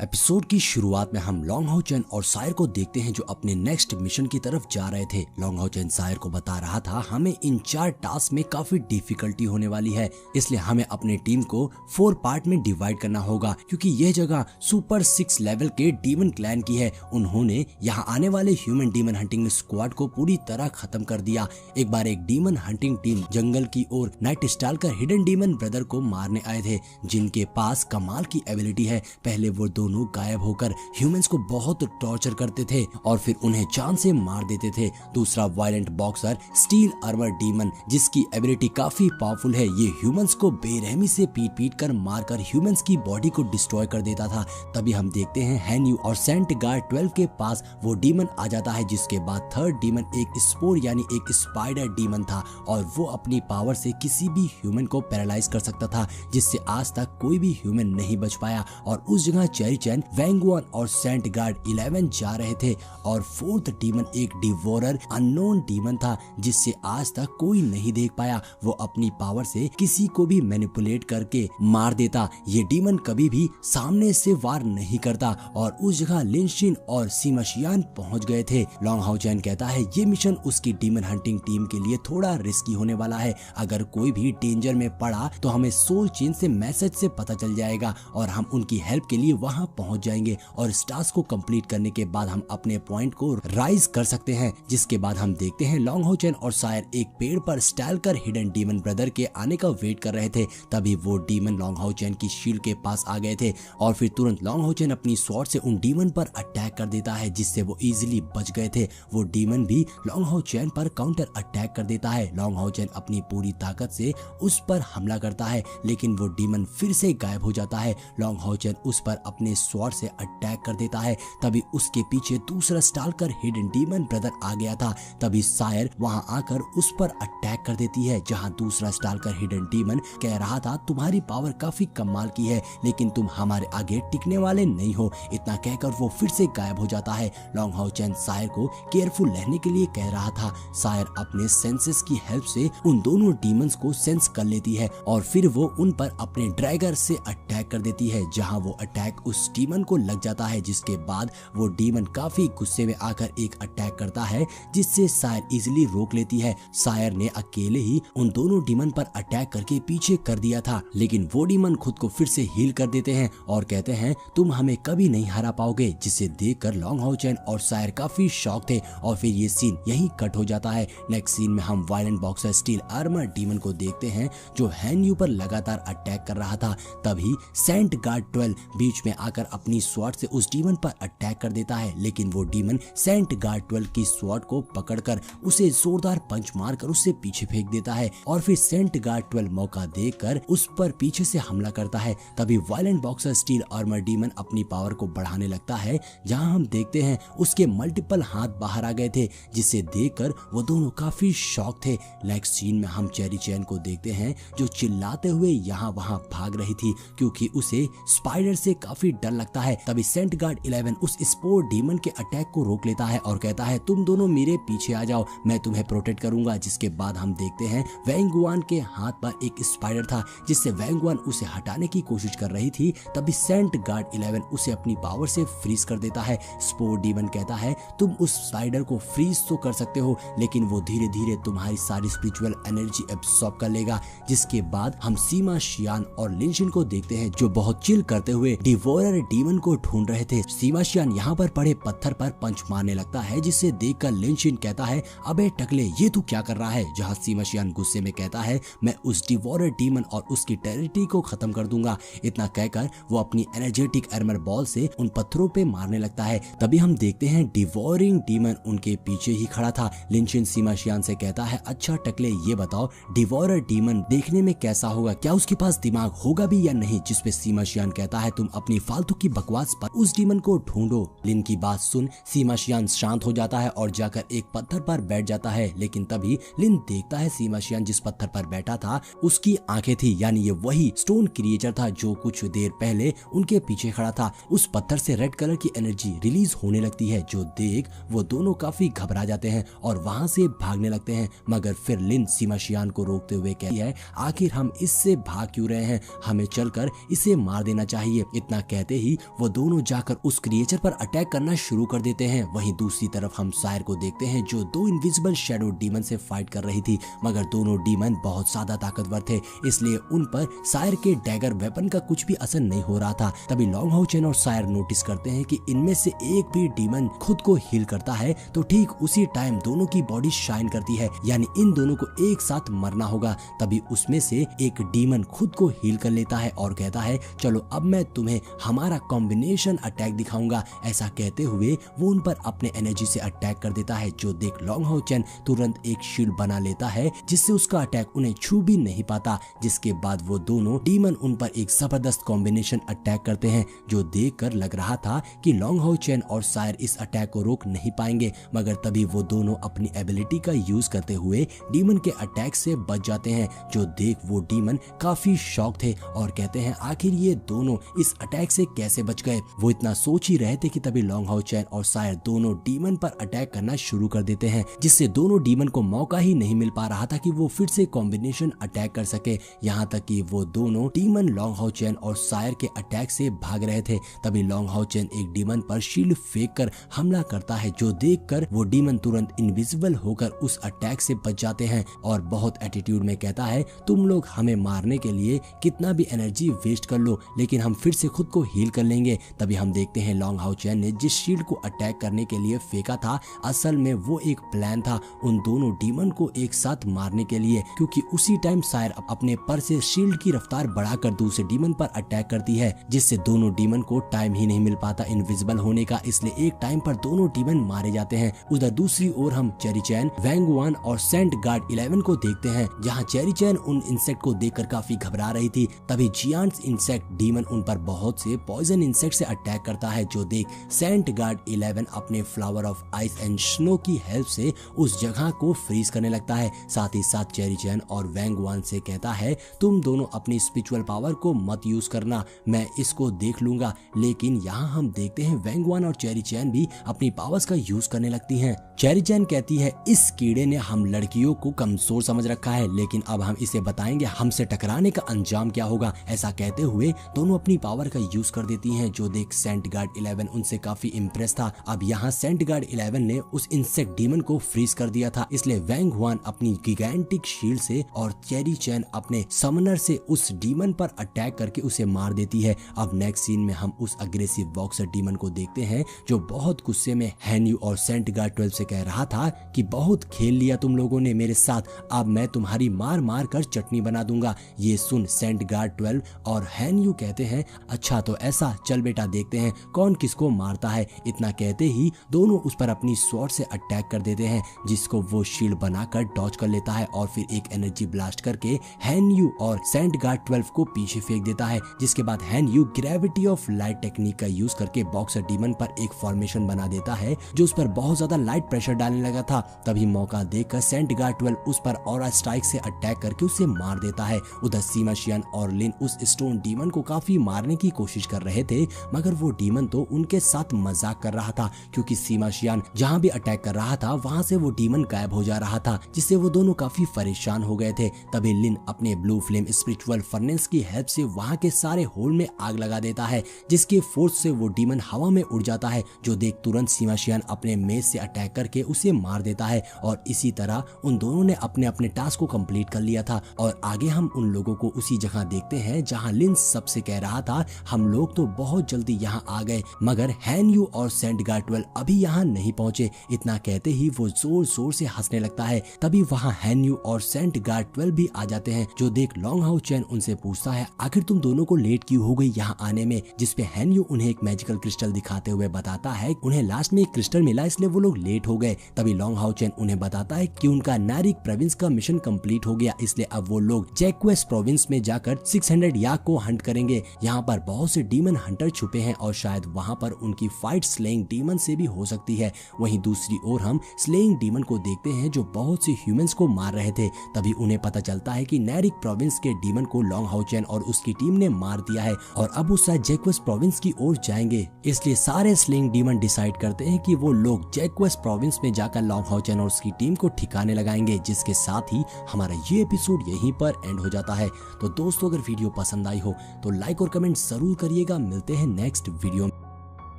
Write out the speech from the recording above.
Episode की शुरुआत में हम लॉन्ग हाउ चेन और सायर को देखते हैं जो अपने नेक्स्ट मिशन की तरफ जा रहे थे। लॉन्ग हाउ चेन सायर को बता रहा था हमें इन 4 टास्क में काफी डिफिकल्टी होने वाली है, इसलिए हमें अपने टीम को 4 पार्ट में डिवाइड करना होगा क्योंकि यह जगह सुपर 6 लेवल के डीमन क्लैन की है। उन्होंने यहाँ आने वाले ह्यूमन डीमन हंटिंग स्क्वाड को पूरी तरह खत्म कर दिया। एक बार एक डीमन हंटिंग टीम जंगल की ओर नाइट स्टाल्कर हिडन डीमन ब्रदर को मारने आए थे जिनके पास कमाल की एबिलिटी है। पहले वो दोनों गायब होकर ह्यूमंस को बहुत टॉर्चर करते थे और फिर उन्हें जान से मार देते थे। दूसरा violent boxer steel armour demon जिसकी एबिलिटी काफी पावरफुल है। ये ह्यूमंस को बेरहमी से पीट कर मारकर ह्यूमंस की बॉडी को डिस्ट्रॉय कर देता था। तभी हम देखते हैं हैन्यू और सेंट गार्ड 12 के पास वो डीमन आ जाता है जिसके बाद थर्ड डीमन एक स्पोर यानी एक स्पाइडर डीमन था और वो अपनी पावर से किसी भी ह्यूमन को पैरालाइज कर सकता था जिससे आज तक कोई भी ह्यूमन नहीं बच पाया। और उस जगह चेरी चैन, वैंगुआन और सेंट गार्ड 11 जा रहे थे और फोर्थ डीमन एक डिवोरर अननोन डीमन था जिससे आज तक कोई नहीं देख पाया। वो अपनी पावर से किसी को भी मैनिपुलेट करके मार देता। ये डीमन कभी भी सामने से वार नहीं करता और उस जगह लिन शिन और सीमा शियान पहुंच गए थे। लॉन्ग हाउ चैन कहता है ये मिशन उसकी डीमन हंटिंग टीम के लिए थोड़ा रिस्की होने वाला है। अगर कोई भी डेंजर में पड़ा तो हमें सोल चेन से मैसेज से पता चल जाएगा और हम उनकी हेल्प के लिए वहां पहुंच जाएंगे और इस टास्क को कंप्लीट करने के बाद हम अपने पॉइंट को राइज कर सकते हैं। जिसके बाद हम देखते हैं लॉन्ग हाउ चैन और सायर एक पेड़ पर स्टाल्कर हिडन डीमन ब्रदर के आने का वेट कर रहे थे। तभी वो डीमन लॉन्ग हाउ चैन की शील्ड के पास आ गए थे और फिर तुरंत लॉन्ग हाउ चैन अपनी स्वॉर्ड से उन डीमन पर अटैक कर देता है जिससे वो इजीली बच गए थे। वो डीमन भी लॉन्ग हाउ चैन पर काउंटर अटैक कर देता है। लॉन्ग हाउ चैन अपनी पूरी ताकत से उस पर हमला करता है लेकिन वो डीमन फिर से गायब हो जाता है। लॉन्ग हाउ चैन उस पर अपने स्वॉर्ड से अटैक कर देता है। तभी उसके पीछे दूसरा स्टाल्कर हिडन डीमन ब्रदर आ गया था। तभी सायर वहां आकर उस पर अटैक कर देती है जहां दूसरा स्टाल्कर हिडन डीमन कह रहा था तुम्हारी पावर काफी कमाल की है लेकिन तुम हमारे आगे टिकने वाले नहीं हो। इतना कहकर वो फिर से गायब हो जाता है। लॉन्ग हाउ चैन सायर को केयरफुल रहने के लिए कह रहा था। सायर अपने सेंसेस की हेल्प से उन दोनों डीमंस को सेंस कर लेती है और फिर वो उन पर अपने ड्रैगर से अटैक कर देती है जहां वो अटैक उस डीमन को लग जाता है। जिसके बाद वो डीमन काफी गुस्से में आकर एक अटैक करता है जिससे सायर इजीली रोक लेती है। सायर ने अकेले ही उन दोनों डीमन पर अटैक करके पीछे कर दिया था लेकिन वो डीमन खुद को फिर से हील कर देते हैं और कहते हैं तुम हमें कभी नहीं हरा पाओगे। जिसे देखकर लॉन्ग हाउ चैन और सायर काफी शॉक थे और फिर ये सीन यहीं कट हो जाता है। नेक्स्ट सीन में हम violent boxer steel armour demon को देखते हैं जो हैन्यू पर लगातार अटैक कर रहा था। तभी सेंट गार्ड 12 बीच में आकर अपनी स्वॉर्ड से उस डीमन पर अटैक कर देता है लेकिन वो डीमन सेंट गार्ड 12 की स्वॉर्ड को पकड़कर उसे जोरदार पंच मारकर उससे पीछे फेंक देता है और फिर सेंट गार्ड 12 मौका देकर उस पर पीछे से हमला करता है। तभी violent boxer steel armour demon अपनी पावर को बढ़ाने लगता है जहां हम देखते हैं उसके मल्टीपल हाथ बाहर आ गए थे जिसे देखकर वो दोनों काफी शॉक थे। नेक्स्ट सीन में हम चेरी चैन को देखते हैं जो चिल्लाते हुए यहाँ वहां भाग रही थी क्योंकि उसे स्पाइडर से काफी डर लगता है। तभी सेंट गार्ड 11 उस स्पोर डीमन के अटैक को रोक लेता है और कहता है तुम दोनों मेरे पीछे आ जाओ, मैं तुम्हें प्रोटेक्ट करूंगा। जिसके बाद हम देखते हैं वैंगुआन के हाथ पर एक स्पाइडर था जिससे वैंगुआन उसे हटाने की कोशिश कर रही थी। तभी सेंट गार्ड 11 उसे अपनी पावर से फ्रीज कर देता है। स्पोर डीमन कहता है तुम उस स्पाइडर को फ्रीज तो कर सकते हो लेकिन वो धीरे धीरे तुम्हारी सारी स्पिरिचुअल एनर्जी एब्सॉर्ब कर लेगा। जिसके बाद हम सीमा शियान और लिन शिन को देखते हैं जो बहुत चिल करते हुए डिवोरर डीमन को ढूंढ रहे थे। सीमा शियान यहाँ पर पड़े पत्थर पर पंच मारने लगता है जिसे देखकर लिन शिन कहता है अबे टकले ये तू क्या कर रहा है। जहाँ सीमा शियान गुस्से में कहता है मैं उस डिवोरर डीमन और उसकी टेरिटरी को खत्म कर दूंगा। इतना कहकर वो अपनी एनर्जेटिक आर्मर बॉल से उन पत्थरों पे मारने लगता है। तभी हम देखते हैं डिवोरिंग डीमन उनके पीछे ही खड़ा था। लिन शिन सीमा शियान से कहता है अच्छा टकले ये बताओ डिवोरर डीमन देखने में कैसा होगा, क्या उसके पास दिमाग होगा भी या नहीं। जिसपे सीमा शियान कहता है तुम अपनी फालतू की बकवास पर उस डीमन को ढूंढो। लिन की बात सुन सीमा शियान शांत हो जाता है और जाकर एक पत्थर पर बैठ जाता है लेकिन तभी लिन देखता है सीमा शियान जिस पत्थर पर बैठा था उसकी आंखें थी यानी ये वही स्टोन क्रिएचर था जो कुछ देर पहले उनके पीछे खड़ा था। उस पत्थर से रेड कलर की एनर्जी रिलीज होने लगती है जो देख वो दोनों काफी घबरा जाते हैं और वहां से भागने लगते हैं। मगर फिर लिन सीमा शियान को रोकते हुए कहती है आखिर हम इससे भाग क्यों रहे हैं, हमें चलकर इसे मार देना चाहिए। इतना कहते कहते ही वो दोनों जाकर उस क्रिएचर पर अटैक करना शुरू कर देते हैं। वहीं दूसरी तरफ हम सायर को देखते हैं जो दो इनविजिबल शैडो डीमन से फाइट कर रही थी, मगर दोनों डीमन बहुत ज्यादा ताकतवर थे, इसलिए उन पर सायर के डैगर वेपन का कुछ भी असर नहीं हो रहा था। तभी लॉन्ग हाउ चेन और सायर नोटिस करते हैं कि इनमें से एक भी डीमन खुद को हील करता है तो ठीक उसी टाइम दोनों की बॉडी शाइन करती है, यानी इन दोनों को एक साथ मरना होगा। तभी उसमें से एक डीमन खुद को हील कर लेता है और कहता है चलो अब मैं तुम्हें हमारा कॉम्बिनेशन अटैक दिखाऊंगा। ऐसा कहते हुए वो उन पर अपने एनर्जी से अटैक कर देता है, जो देख लॉन्ग हाउ चेन तुरंत एक शील्ड बना लेता है जिससे उसका अटैक उन्हें छू भी नहीं पाता। जिसके बाद वो दोनों डीमन उन पर एक जबरदस्त कॉम्बिनेशन अटैक करते हैं, जो देखकर लग रहा था कि लॉन्ग हाउ चेन और सायर इस अटैक को रोक नहीं पाएंगे, मगर तभी वो दोनों अपनी एबिलिटी का यूज करते हुए डीमन के अटैक से बच जाते हैं। जो देख वो डीमन काफी शॉक थे और कहते हैं आखिर ये दोनों इस अटैक से कैसे बच गए। वो इतना सोच ही रहे थे कि तभी लॉन्ग हाउ चेन और सायर दोनों डीमन पर अटैक करना शुरू कर देते हैं, जिससे दोनों डीमन को मौका ही नहीं मिल पा रहा था कि वो फिर से कॉम्बिनेशन अटैक कर सके। यहाँ तक कि वो दोनों डीमन लॉन्ग हाउ चेन और सायर के अटैक से भाग रहे थे। तभी लॉन्ग हाउ चेन एक डीमन पर शील्ड फेंक कर हमला करता है, जो देखकर वो डीमन तुरंत इनविजिबल होकर उस अटैक से बच जाते हैं और बहुत एटीट्यूड में कहता है तुम लोग हमें मारने के लिए कितना भी एनर्जी वेस्ट कर लो, लेकिन हम फिर से खुद को हील कर लेंगे। तभी हम देखते हैं लॉन्ग हाउ चेन ने जिस शील्ड को अटैक करने के लिए फेंका था, असल में वो एक प्लान था उन दोनों डीमन को एक साथ मारने के लिए, क्योंकि उसी टाइम सायर अपने पर से शील्ड की रफ्तार बढ़ाकर दूसरे डीमन पर अटैक करती है, जिससे दोनों डीमन को टाइम ही नहीं मिल पाता इनविजिबल होने का, इसलिए एक टाइम पर दोनों डीमन मारे जाते हैं। उधर दूसरी ओर हम चेरी चैन, वैंगवान और सेंट गार्ड 11 को देखते हैं, जहां चेरी चैन उन इंसेक्ट को देखकर काफी घबरा रही थी। तभी जियांट्स इंसेक्ट डीमन उन पर बहुत से पॉइजन इंसेक्ट से अटैक करता है, जो देख सेंट गार्ड 11 अपने flower of ice and snow की हेल्प से उस जगह को फ्रीज करने लगता है। साथ ही साथ चेरी चैन और वैंगवान से कहता है तुम दोनों अपनी स्पिरिचुअल पावर को मत यूज करना, मैं इसको देख लूंगा। लेकिन यहाँ हम देखते हैं वैंगवान और चेरी चैन भी अपनी पावर्स का यूज करने लगती हैं। चेरी चैन कहती है इस कीड़े ने हम लड़कियों को कमजोर समझ रखा है, लेकिन अब हम इसे बताएंगे हमसे टकराने का अंजाम क्या होगा। ऐसा कहते हुए दोनों अपनी पावर का यूज कर देती हैं, जो देख सेंट गार्ड 11 उनसे काफी इम्प्रेस था। अब यहाँ सेंट गार्ड 11 ने उस इंसेक्ट डीमन को फ्रीज कर दिया था, इसलिए वैंगवान अपनी गिगैंटिक शील्ड से और चेरी चैन अपने समनर से उस डीमन पर अटैक करके उसे मार देती है। अब नेक्स्ट सीन में हम उस अग्रेसिव बॉक्सर डीमन को देखते हैं, जो बहुत गुस्से में हैन्यू और सेंट गार्ड 12 से कह रहा था कि बहुत खेल लिया तुम लोगों ने मेरे साथ, अब मैं तुम्हारी मार मार कर चटनी बना दूंगा। ये सुन सेंट गार्ड 12 और हैन्यू कहते हैं अच्छा तो ऐसा, चल बेटा देखते हैं कौन किसको मारता है। इतना कहते ही दोनों उस पर अपनी स्वॉर्ड से अटैक कर देते हैं, जिसको वो शील्ड बनाकर डॉज कर लेता है और फिर एक एनर्जी ब्लास्ट करके हैन्यू और सेंट गार्ड 12 को पीछे फेंक देता है। जिसके बाद हैन्यू ग्रेविटी ऑफ लाइट टेक्निक का यूज करके बॉक्सर डीमन पर एक फॉर्मेशन बना देता है, जो उस पर बहुत ज्यादा लाइट प्रेशर डालने लगा था। तभी मौका देखकर सेंट गार्ड 12 उस पर ऑरा स्ट्राइक से अटैक करके उसे मार देता है। उधर सीमा शियान और लिन उस स्टोन डीमन को काफी मारने की कोशिश कर रहे थे, मगर वो डीमन तो उनके साथ मजाक कर रहा था, क्योंकि सीमा शियान जहाँ भी अटैक कर रहा था वहाँ से वो डीमन गायब हो जा रहा था, जिससे वो दोनों काफी परेशान हो गए थे। तभी लिन अपने ब्लू फ्लेम स्पिरिचुअल फर्नेस की हेल्प से वहाँ के सारे होल में आग लगा देता है, जिसके फोर्स से वो डीमन हवा में उड़ जाता है, जो देख तुरंत सीमा शियान अपने मेज से अटैक करके उसे मार देता है। और इसी तरह उन दोनों ने अपने अपने टास्क को कंप्लीट कर लिया था। और आगे हम उन लोगों को उसी जगह देखते हैं जहां लिन सबसे कह रहा था हम लोग तो बहुत जल्दी यहाँ आ गए, मगर हैन्यू और सेंट गार्ड 12 अभी यहाँ नहीं पहुंचे। इतना कहते ही वो जोर जोर से हंसने लगता है। तभी वहाँ हैन्यू और सेंट गार्ड 12 भी आ जाते हैं, जो देख लॉन्ग हाउ चैन उनसे पूछता है आखिर तुम दोनों को लेट क्यों हो गई यहाँ आने में, जिसपे हैन्यू उन्हें एक मैजिकल क्रिस्टल दिखाते हुए बताता है उन्हें लास्ट में एक क्रिस्टल मिला इसलिए वो लोग लेट हो गए। तभी लॉन्ग हाउ चैन उन्हें बताता है कि उनका नारिक प्रोविंस का मिशन कंप्लीट हो गया, इसलिए अब वो लोग जैक्वेस प्रोविंस में जाकर 600 याक को हंट करेंगे। यहाँ पर बहुत से डीमन हंटर छुपे हैं और शायद वहाँ पर उनकी फाइट स्लेइंग डीमन से भी हो सकती है। वहीं दूसरी ओर हम स्लेइंग डीमन को देखते हैं जो बहुत से ह्यूमंस को मार रहे थे। तभी उन्हें पता चलता है कि नारिक प्रोविंस के डीमन को लॉन्ग हाउ चैन और उसकी टीम ने मार दिया है और अब वो शायद जैक्वेस प्रोविंस की ओर जाएंगे। इसलिए सारे स्लेइंग डीमन डिसाइड करते हैं कि वो लोग जैक्वेस प्रोविंस में जाकर लॉन्ग हाउ चैन और उसकी टीम को ठिकाने लगाएंगे, जिसके साथ ही हमारा ये एपिसोड यहीं पर एंड हो जाता है। तो दोस्तों अगर वीडियो पसंद आई हो तो लाइक और कमेंट जरूर करिए। करिएगा। मिलते हैं नेक्स्ट वीडियो में।